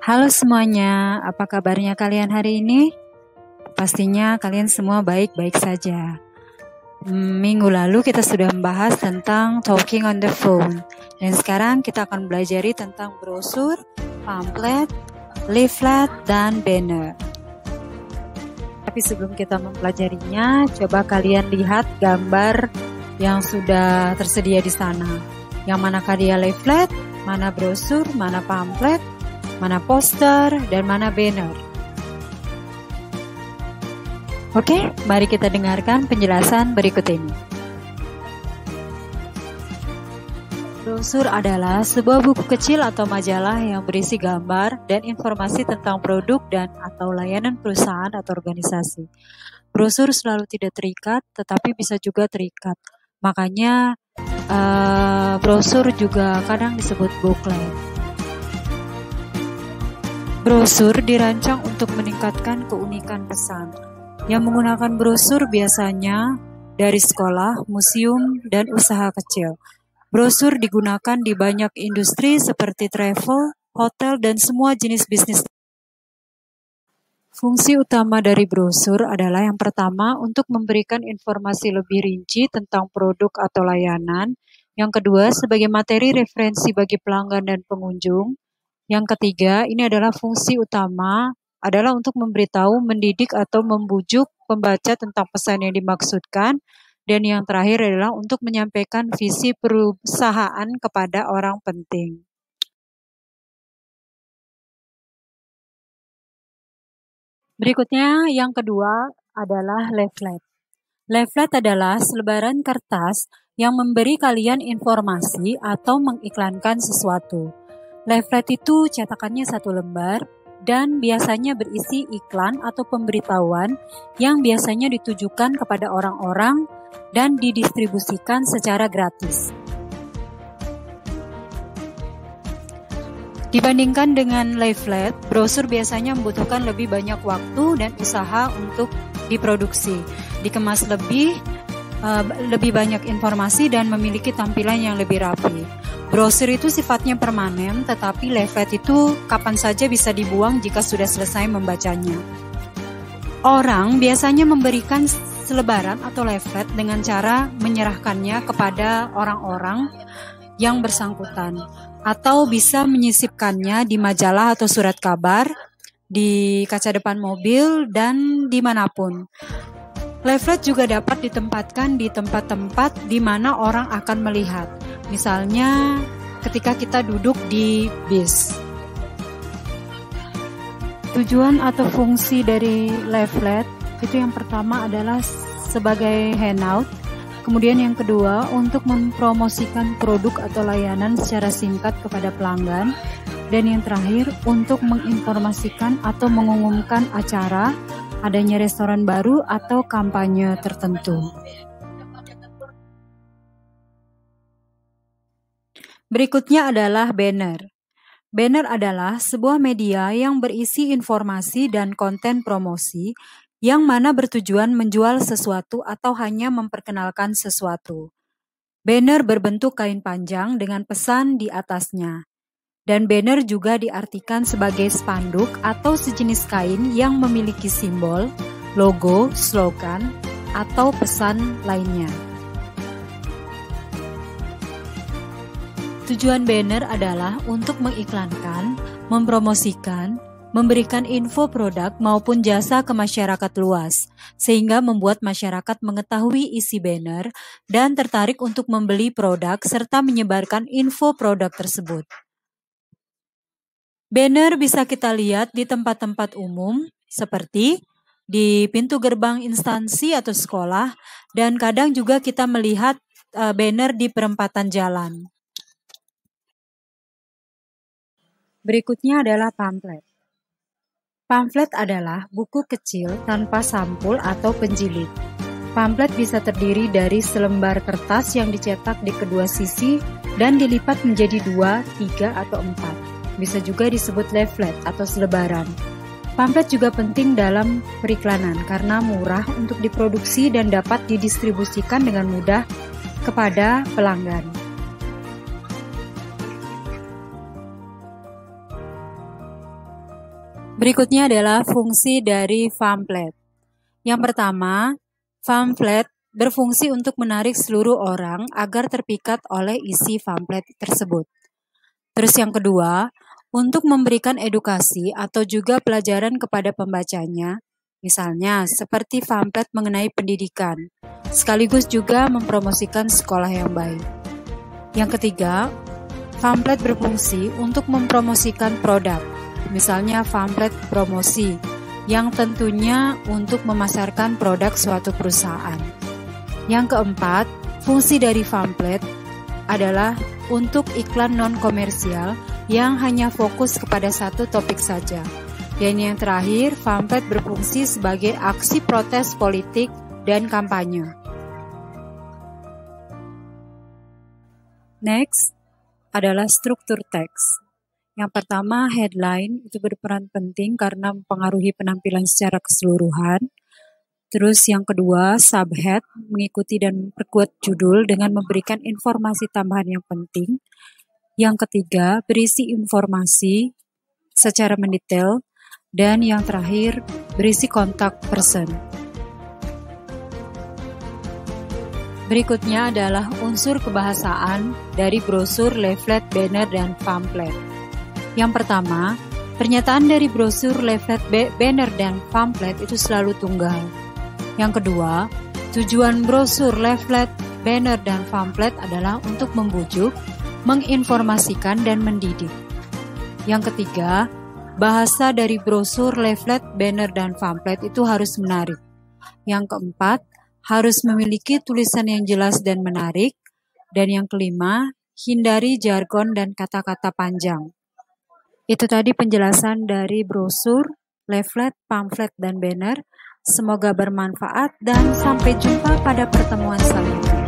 Halo semuanya, apa kabarnya kalian hari ini? Pastinya kalian semua baik-baik saja. Minggu lalu kita sudah membahas tentang talking on the phone. Dan sekarang kita akan belajar tentang brosur, pamflet, leaflet, dan banner. Tapi sebelum kita mempelajarinya, coba kalian lihat gambar yang sudah tersedia di sana. Yang manakah dia leaflet, mana brosur, mana pamflet, mana poster, dan mana banner. Oke, mari kita dengarkan penjelasan berikut ini. Brosur adalah sebuah buku kecil atau majalah yang berisi gambar dan informasi tentang produk dan atau layanan perusahaan atau organisasi. Brosur selalu tidak terikat, tetapi bisa juga terikat. Makanya brosur juga kadang disebut booklet. Brosur dirancang untuk meningkatkan keunikan pesan. Yang menggunakan brosur biasanya dari sekolah, museum, dan usaha kecil. Brosur digunakan di banyak industri seperti travel, hotel, dan semua jenis bisnis. Fungsi utama dari brosur adalah yang pertama untuk memberikan informasi lebih rinci tentang produk atau layanan. Yang kedua sebagai materi referensi bagi pelanggan dan pengunjung. Yang ketiga, ini adalah fungsi utama adalah untuk memberitahu, mendidik, atau membujuk pembaca tentang pesan yang dimaksudkan. Dan yang terakhir adalah untuk menyampaikan visi perusahaan kepada orang penting. Berikutnya, yang kedua adalah leaflet. Leaflet adalah selebaran kertas yang memberi kalian informasi atau mengiklankan sesuatu. Leaflet itu cetakannya 1 lembar dan biasanya berisi iklan atau pemberitahuan yang biasanya ditujukan kepada orang-orang dan didistribusikan secara gratis. Dibandingkan dengan leaflet, brosur biasanya membutuhkan lebih banyak waktu dan usaha untuk diproduksi, dikemas lebih banyak informasi dan memiliki tampilan yang lebih rapi. Brosur itu sifatnya permanen, tetapi leaflet itu kapan saja bisa dibuang jika sudah selesai membacanya. Orang biasanya memberikan selebaran atau leaflet dengan cara menyerahkannya kepada orang-orang yang bersangkutan, atau bisa menyisipkannya di majalah atau surat kabar, di kaca depan mobil, dan dimanapun. Leaflet juga dapat ditempatkan di tempat-tempat di mana orang akan melihat. Misalnya ketika kita duduk di bis. Tujuan atau fungsi dari leaflet itu yang pertama adalah sebagai handout. Kemudian yang kedua untuk mempromosikan produk atau layanan secara singkat kepada pelanggan. Dan yang terakhir untuk menginformasikan atau mengumumkan acara, adanya restoran baru atau kampanye tertentu. Berikutnya adalah banner. Banner adalah sebuah media yang berisi informasi dan konten promosi yang mana bertujuan menjual sesuatu atau hanya memperkenalkan sesuatu. Banner berbentuk kain panjang dengan pesan di atasnya. Dan banner juga diartikan sebagai spanduk atau sejenis kain yang memiliki simbol, logo, slogan, atau pesan lainnya. Tujuan banner adalah untuk mengiklankan, mempromosikan, memberikan info produk maupun jasa ke masyarakat luas, sehingga membuat masyarakat mengetahui isi banner dan tertarik untuk membeli produk serta menyebarkan info produk tersebut. Banner bisa kita lihat di tempat-tempat umum seperti di pintu gerbang instansi atau sekolah, dan kadang juga kita melihat banner di perempatan jalan. Berikutnya adalah pamflet. Pamflet adalah buku kecil tanpa sampul atau penjilid. Pamflet bisa terdiri dari selembar kertas yang dicetak di kedua sisi dan dilipat menjadi 2, 3, atau 4. Bisa juga disebut leaflet atau selebaran. Pamflet juga penting dalam periklanan karena murah untuk diproduksi dan dapat didistribusikan dengan mudah kepada pelanggan. Berikutnya adalah fungsi dari pamflet. Yang pertama, pamflet berfungsi untuk menarik seluruh orang agar terpikat oleh isi pamflet tersebut. Terus yang kedua, untuk memberikan edukasi atau juga pelajaran kepada pembacanya, misalnya seperti pamflet mengenai pendidikan, sekaligus juga mempromosikan sekolah yang baik. Yang ketiga, pamflet berfungsi untuk mempromosikan produk, misalnya pamflet promosi, yang tentunya untuk memasarkan produk suatu perusahaan. Yang keempat, fungsi dari pamflet adalah untuk iklan non-komersial yang hanya fokus kepada satu topik saja. Dan yang terakhir, pamflet berfungsi sebagai aksi protes politik dan kampanye. Next adalah struktur teks. Yang pertama, headline itu berperan penting karena mempengaruhi penampilan secara keseluruhan. Terus yang kedua, subhead mengikuti dan memperkuat judul dengan memberikan informasi tambahan yang penting. Yang ketiga, berisi informasi secara mendetail. Dan yang terakhir, berisi kontak person. Berikutnya adalah unsur kebahasaan dari brosur, leaflet, banner, dan pamflet. Yang pertama, pernyataan dari brosur, leaflet, banner, dan pamflet itu selalu tunggal. Yang kedua, tujuan brosur, leaflet, banner, dan pamflet adalah untuk membujuk, menginformasikan, dan mendidik. Yang ketiga, bahasa dari brosur, leaflet, banner, dan pamflet itu harus menarik. Yang keempat, harus memiliki tulisan yang jelas dan menarik. Dan yang kelima, hindari jargon dan kata-kata panjang. Itu tadi penjelasan dari brosur, leaflet, pamflet, dan banner. Semoga bermanfaat dan sampai jumpa pada pertemuan selanjutnya.